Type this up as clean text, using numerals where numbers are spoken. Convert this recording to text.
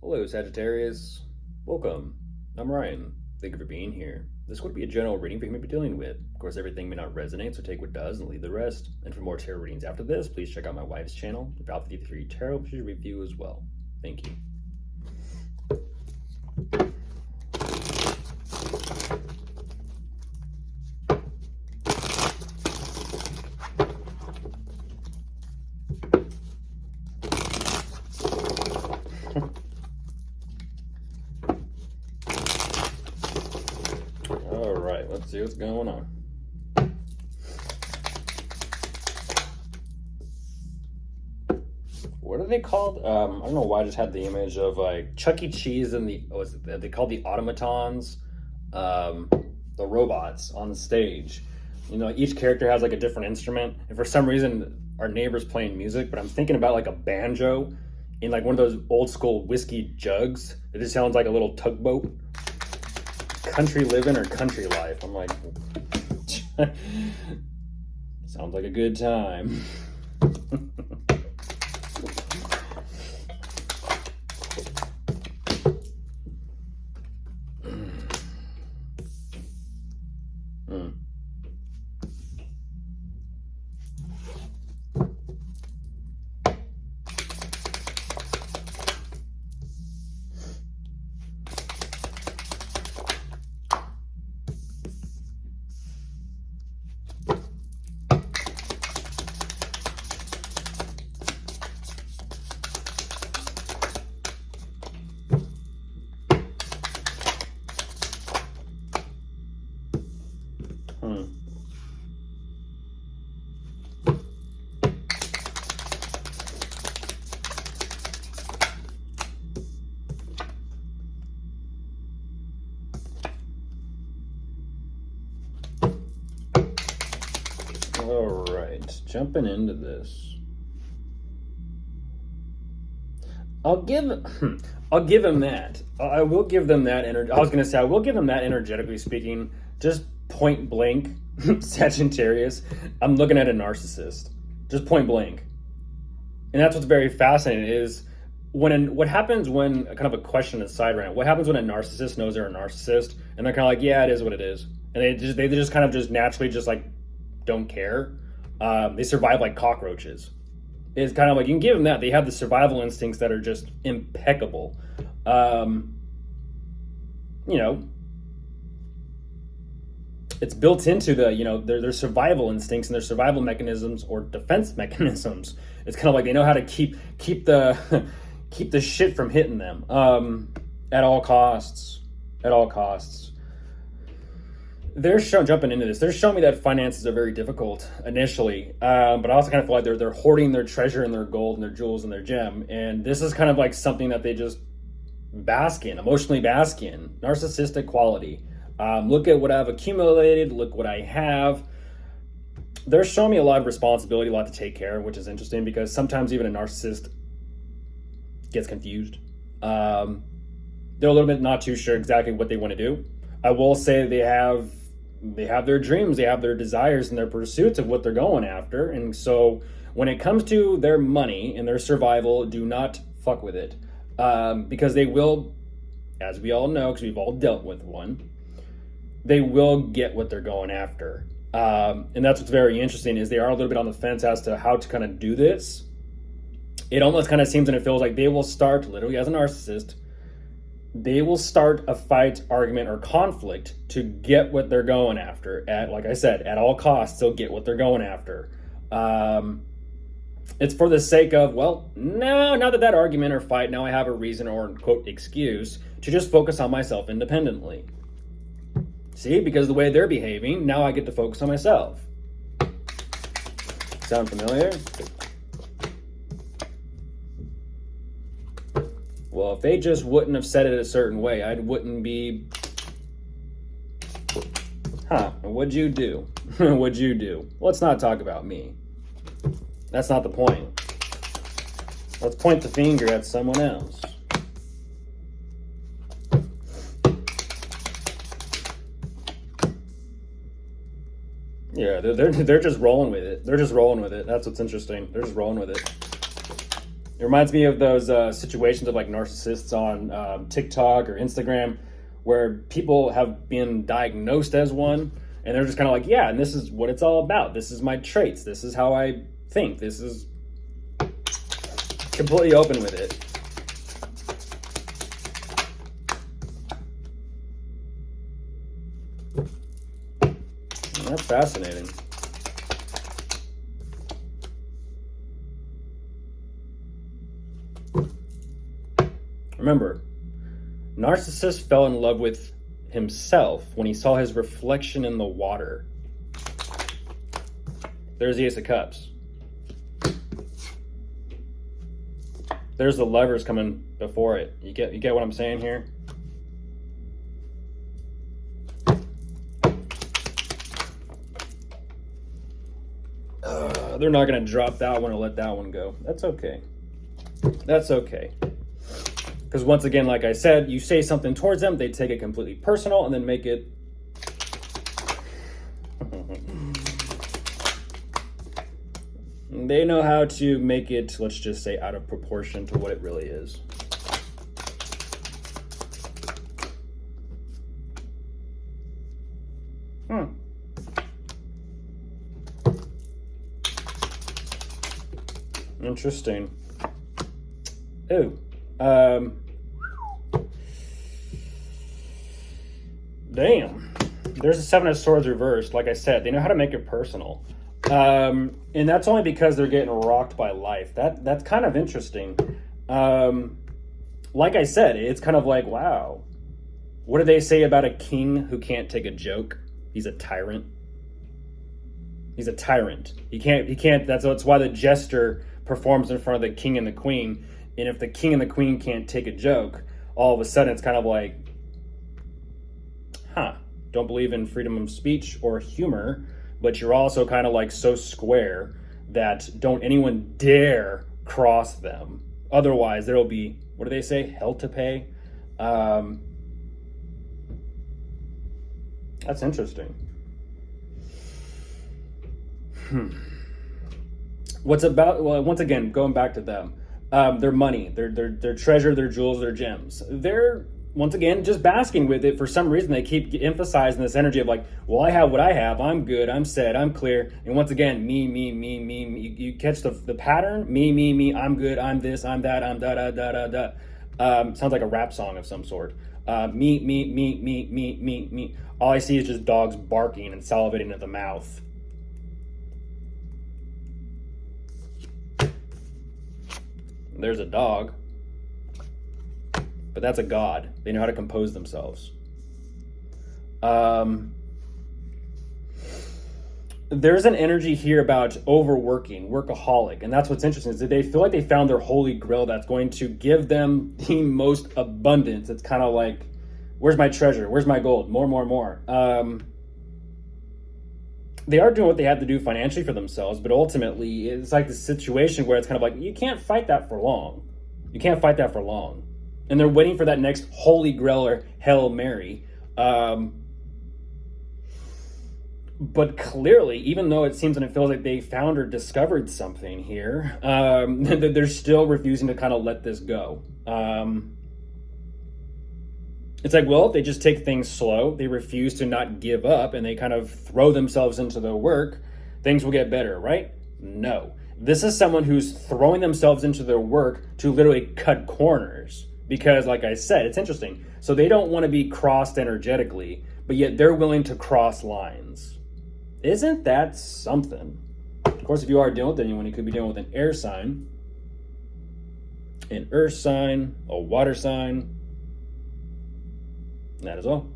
Hello, Sagittarius. Welcome. I'm Ryan. Thank you for being here. This would be a general reading for you may be dealing with. Of course, everything may not resonate, so take what does and leave the rest. And for more tarot readings after this, please check out my wife's channel, About the D3 Tarot, which is a review as well. Thank you. All right, let's see what's going on. What are they called? I don't know why I just had the image of like Chuck E. Cheese and they called the automatons, the robots on the stage. You know, each character has like a different instrument, and for some reason our neighbor's playing music, but I'm thinking about like a banjo in like one of those old school whiskey jugs. It just sounds like a little tugboat. Country living or country life. I'm like, sounds like a good time. All right, jumping into this. I'll give him that. I will give them that energy. I was gonna say I will give them that energetically speaking. Just point blank, Sagittarius. I'm looking at a narcissist. Just point blank, and that's what's very fascinating is what happens when kind of a question aside right now. What happens when a narcissist knows they're a narcissist and they're kind of like, yeah, it is what it is, and they just kind of just naturally just like don't care. They survive like cockroaches. It's kind of like, you can give them that. They have the survival instincts that are just impeccable. You know, it's built into the, you know, their survival instincts and their survival mechanisms or defense mechanisms. It's kind of like they know how to keep the keep the shit from hitting them at all costs. At all costs. They're jumping into this. They're showing me that finances are very difficult initially, but I also kind of feel like they're hoarding their treasure and their gold and their jewels and their gem. And this is kind of like something that they just bask in, emotionally bask in, narcissistic quality. Look at what I've accumulated. Look what I have. They're showing me a lot of responsibility, a lot to take care of, which is interesting because sometimes even a narcissist gets confused. They're a little bit not too sure exactly what they want to do. I will say they have their dreams, they have their desires and their pursuits of what they're going after. And so when it comes to their money and their survival, do not fuck with it. Because they will, as we all know, because we've all dealt with one, they will get what they're going after. And that's what's very interesting is they are a little bit on the fence as to how to kind of do this. It almost kind of seems and it feels like they will start, literally as a narcissist, they will start a fight, argument, or conflict to get what they're going after. At, like I said, at all costs, they'll get what they're going after. It's for the sake of, well, no, now that argument or fight, now I have a reason or, quote, excuse to just focus on myself independently. See, because the way they're behaving, now I get to focus on myself. Sound familiar? Well, if they just wouldn't have said it a certain way, I wouldn't be... What'd you do? What'd you do? Let's not talk about me. That's not the point. Let's point the finger at someone else. Yeah, they're just rolling with it. They're just rolling with it. That's what's interesting. They're just rolling with it. It reminds me of those situations of like narcissists on TikTok or Instagram where people have been diagnosed as one and they're just kind of like, yeah, and this is what it's all about. This is my traits. This is how I think. This is completely open with it. That's fascinating. Remember, narcissist fell in love with himself when he saw his reflection in the water. There's the Ace of Cups. There's the Lovers coming before it. You get what I'm saying here? They're not going to drop that one or let that one go. That's okay. That's okay. Because once again, like I said, you say something towards them, they take it completely personal and then make it... They know how to make it, let's just say, out of proportion to what it really is. Interesting. Ooh. Damn. There's a Seven of Swords reversed. Like I said, they know how to make it personal. And that's only because they're getting rocked by life. That's kind of interesting. Like I said, it's kind of like, wow. What do they say about a king who can't take a joke? He's a tyrant. He's a tyrant. He can't, that's why the jester performs in front of the king and the queen. And if the king and the queen can't take a joke, all of a sudden it's kind of like, don't believe in freedom of speech or humor, but you're also kind of like so square that don't anyone dare cross them. Otherwise, there'll be, what do they say? Hell to pay. That's interesting. What's about, well, once again, going back to them, their money, their treasure, their jewels, their gems. They're, once again, just basking with it. For some reason, they keep emphasizing this energy of like, well, I have what I have. I'm good. I'm set. I'm clear. And once again, me. You catch the pattern? Me. I'm good. I'm this. I'm that. I'm da. Sounds like a rap song of some sort. Me. All I see is just dogs barking and salivating at the mouth. There's a dog. But that's a god. They know how to compose themselves. There's an energy here about overworking, workaholic. And that's what's interesting, is that they feel like they found their holy grail that's going to give them the most abundance. It's kind of like, where's my treasure? Where's my gold? More. They are doing what they have to do financially for themselves, but ultimately it's like the situation where it's kind of like, you can't fight that for long. You can't fight that for long. And they're waiting for that next Holy Grail or Hail Mary. But clearly, even though it seems and it feels like they found or discovered something here, they're still refusing to kind of let this go. It's like, well, they just take things slow. They refuse to not give up and they kind of throw themselves into the work. Things will get better, right? No. This is someone who's throwing themselves into their work to literally cut corners. Because, like I said, it's interesting. So they don't want to be crossed energetically, but yet they're willing to cross lines. Isn't that something? Of course, if you are dealing with anyone, you could be dealing with an air sign, an earth sign, a water sign. That as well.